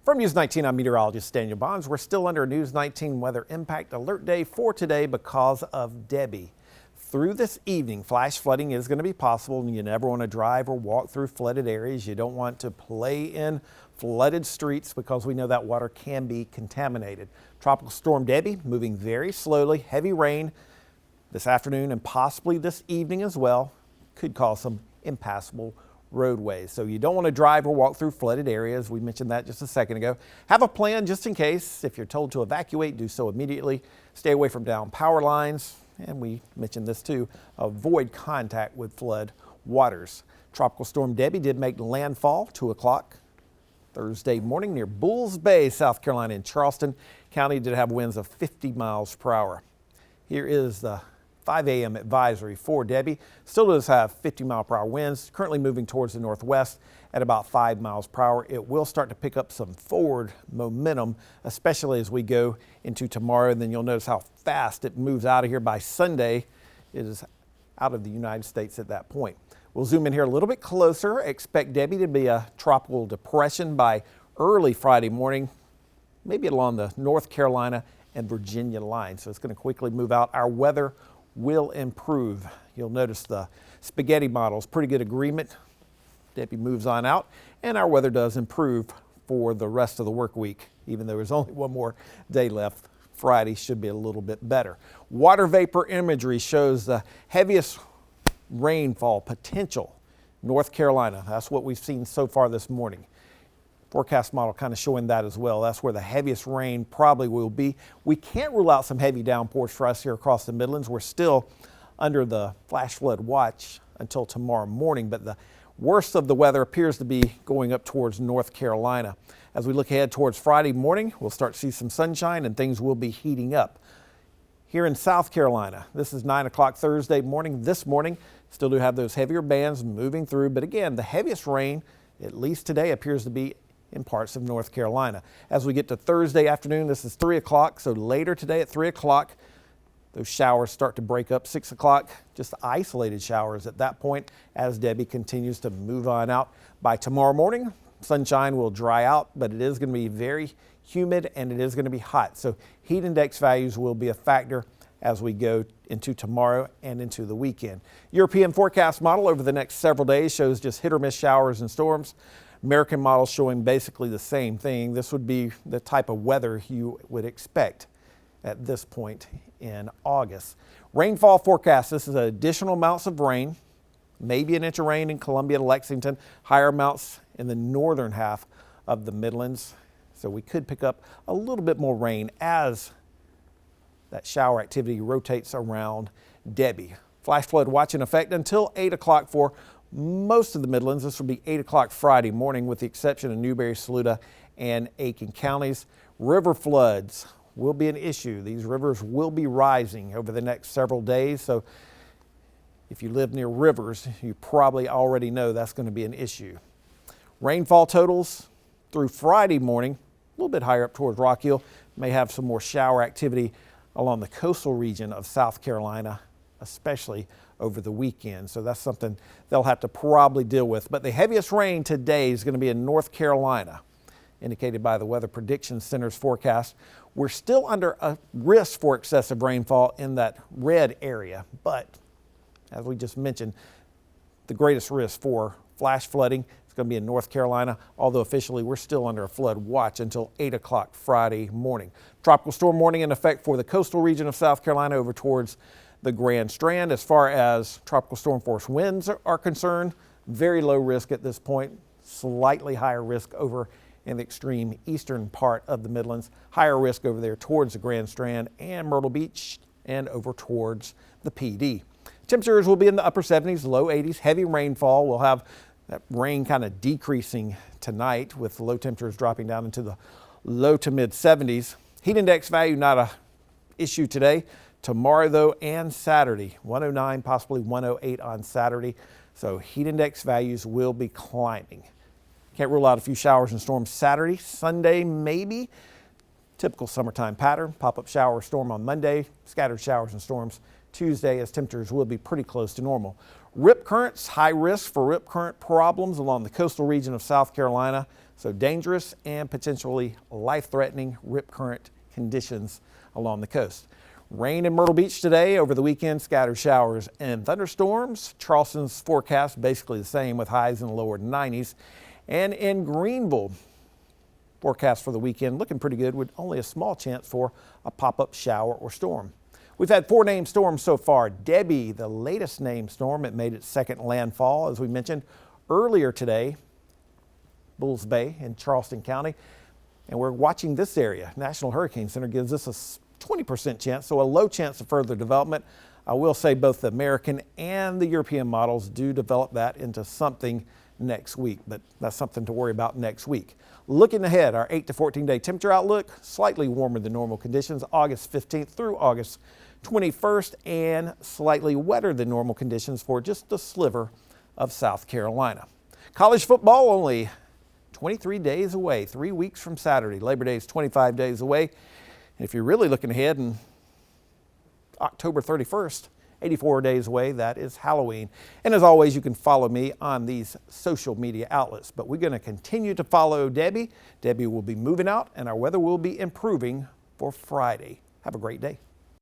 From News 19, I'm meteorologist Daniel Bonds. We're still under News 19 weather impact alert day for today because of Debby. Through this evening, flash flooding is going to be possible, and you never want to drive or walk through flooded areas. You don't want to play in flooded streets because we know that water can be contaminated. Tropical Storm Debby moving very slowly. Heavy rain this afternoon and possibly this evening as well could cause some impassable roadways. So you don't want to drive or walk through flooded areas. We mentioned that just a second ago. Have a plan just in case. If you're told to evacuate, do so immediately. Stay away from down power lines. And we mentioned this too, avoid contact with flood waters. Tropical Storm Debby did make landfall 2 o'clock Thursday morning near Bulls Bay, South Carolina, in Charleston County. Did have winds of 50 miles per hour. Here is the 5 a.m. advisory for Debby. Still does have 50 mile per hour winds, currently moving towards the northwest at about 5 miles per hour. It will start to pick up some forward momentum, especially as we go into tomorrow. And then you'll notice how fast it moves out of here. By Sunday, it is out of the United States at that point. We'll zoom in here a little bit closer. Expect Debby to be a tropical depression by early Friday morning, maybe along the North Carolina and Virginia line. So it's going to quickly move out. Our weather will improve. You'll notice the spaghetti models, pretty good agreement. Debby moves on out, and our weather does improve for the rest of the work week. Even though there's only one more day left, Friday should be a little bit better. Water vapor imagery shows the heaviest rainfall potential North Carolina. That's what we've seen so far this morning. Forecast model kind of showing that as well. That's where the heaviest rain probably will be. We can't rule out some heavy downpours for us here across the Midlands. We're still under the flash flood watch until tomorrow morning, but the worst of the weather appears to be going up towards North Carolina. As we look ahead towards Friday morning, we'll start to see some sunshine and things will be heating up. Here in South Carolina, this is 9 o'clock Thursday morning. This morning, still do have those heavier bands moving through, but again, the heaviest rain, at least today, appears to be in parts of North Carolina. As we get to Thursday afternoon, this is 3 o'clock, so later today at 3 o'clock, those showers start to break up. 6 o'clock, just isolated showers at that point as Debby continues to move on out. By tomorrow morning, sunshine will dry out, but it is going to be very humid and it is going to be hot. So heat index values will be a factor as we go into tomorrow and into the weekend. European forecast model over the next several days shows just hit or miss showers and storms. American model showing basically the same thing. This would be the type of weather you would expect at this point in August. Rainfall forecast. This is additional amounts of rain, maybe an inch of rain in Columbia to Lexington, higher amounts in the northern half of the Midlands. So we could pick up a little bit more rain as that shower activity rotates around Debby. Flash flood watch in effect until 8 o'clock for most of the Midlands. This will be 8 o'clock Friday morning with the exception of Newberry, Saluda, and Aiken counties. River floods will be an issue. These rivers will be rising over the next several days. So if you live near rivers, you probably already know that's going to be an issue. Rainfall totals through Friday morning, a little bit higher up towards Rock Hill. May have some more shower activity along the coastal region of South Carolina, especially over the weekend. So that's something they'll have to probably deal with. But the heaviest rain today is going to be in North Carolina, indicated by the Weather Prediction Center's forecast. We're still under a risk for excessive rainfall in that red area, but as we just mentioned, the greatest risk for flash flooding is going to be in North Carolina, although officially we're still under a flood watch until 8 o'clock Friday morning. Tropical storm warning in effect for the coastal region of South Carolina over towards the Grand Strand. As far as tropical storm force winds are concerned, very low risk at this point, slightly higher risk over in the extreme eastern part of the Midlands, higher risk over there towards the Grand Strand and Myrtle Beach and over towards the PD. Temperatures will be in the upper 70s, low 80s, heavy rainfall. We'll have that rain kind of decreasing tonight with low temperatures dropping down into the low to mid 70s. Heat index value not a issue today. Tomorrow, though, and Saturday, 109, possibly 108 on Saturday. So heat index values will be climbing. Can't rule out a few showers and storms Saturday. Sunday, maybe. Typical summertime pattern. Pop-up shower or storm on Monday. Scattered showers and storms Tuesday as temperatures will be pretty close to normal. Rip currents, high risk for rip current problems along the coastal region of South Carolina. So dangerous and potentially life-threatening rip current conditions along the coast. Rain in Myrtle Beach today. Over the weekend, scattered showers and thunderstorms. Charleston's forecast basically the same with highs in the lower 90s. And in Greenville, forecast for the weekend looking pretty good with only a small chance for a pop-up shower or storm. We've had 4 named storms so far. Debby, the latest named storm, it made its second landfall, as we mentioned earlier today, Bulls Bay in Charleston County. And we're watching this area. National Hurricane Center gives us a 20% chance, so a low chance of further development. I will say both the American and the European models do develop that into something next week, but that's something to worry about next week. Looking ahead, our 8 to 14 day temperature outlook, slightly warmer than normal conditions, August 15th through August 21st, and slightly wetter than normal conditions for just a sliver of South Carolina. College football only 23 days away, 3 weeks from Saturday. Labor Day is 25 days away. And if you're really looking ahead, and October 31st, 84 days away, that is Halloween. And as always, you can follow me on these social media outlets. But we're going to continue to follow Debbie. Debbie will be moving out, and our weather will be improving for Friday. Have a great day.